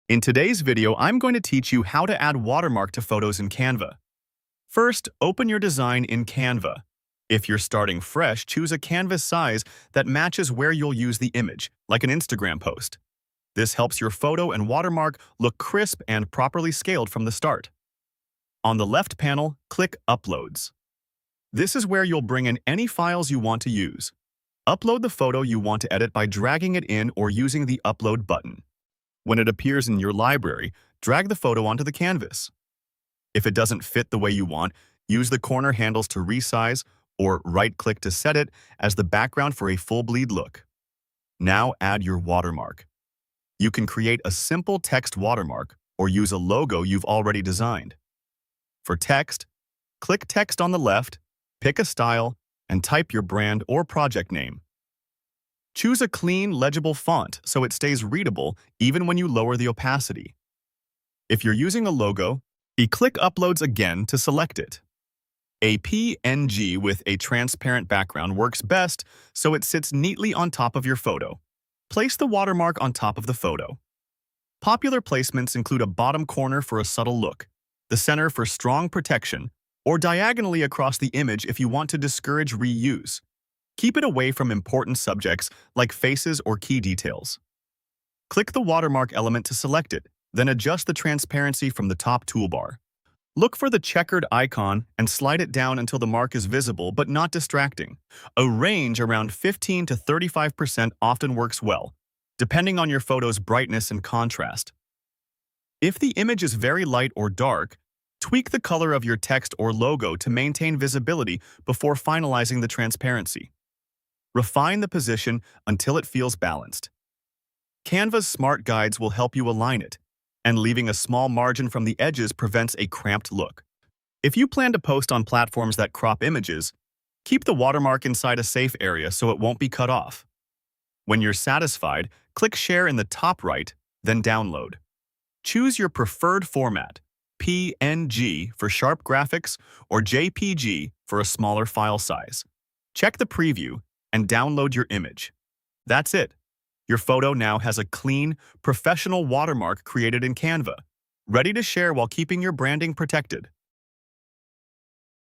In today's video, I'm going to teach you how to add watermark to photos in Canva. First, open your design in Canva. If you're starting fresh, choose a canvas size that matches where you'll use the image, like an Instagram post. This helps your photo and watermark look crisp and properly scaled from the start. On the left panel, click Uploads. This is where you'll bring in any files you want to use. Upload the photo you want to edit by dragging it in or using the Upload button. When it appears in your library, drag the photo onto the canvas. If it doesn't fit the way you want, use the corner handles to resize or right-click to set it as the background for a full bleed look. Now add your watermark. You can create a simple text watermark or use a logo you've already designed. For text, click Text on the left, pick a style, and type your brand or project name. Choose a clean, legible font so it stays readable even when you lower the opacity. If you're using a logo, click Uploads again to select it. A PNG with a transparent background works best so it sits neatly on top of your photo. Place the watermark on top of the photo. Popular placements include a bottom corner for a subtle look, the center for strong protection, or diagonally across the image if you want to discourage reuse. Keep it away from important subjects like faces or key details. Click the watermark element to select it, then adjust the transparency from the top toolbar. Look for the checkered icon and slide it down until the mark is visible but not distracting. A range around 15 to 35% often works well, depending on your photo's brightness and contrast. If the image is very light or dark, tweak the color of your text or logo to maintain visibility before finalizing the transparency. Refine the position until it feels balanced. Canva's smart guides will help you align it, and leaving a small margin from the edges prevents a cramped look. If you plan to post on platforms that crop images, keep the watermark inside a safe area so it won't be cut off. When you're satisfied, click Share in the top right, then Download. Choose your preferred format, PNG for sharp graphics or JPG for a smaller file size. Check the preview and download your image. That's it. Your photo now has a clean, professional watermark created in Canva, ready to share while keeping your branding protected.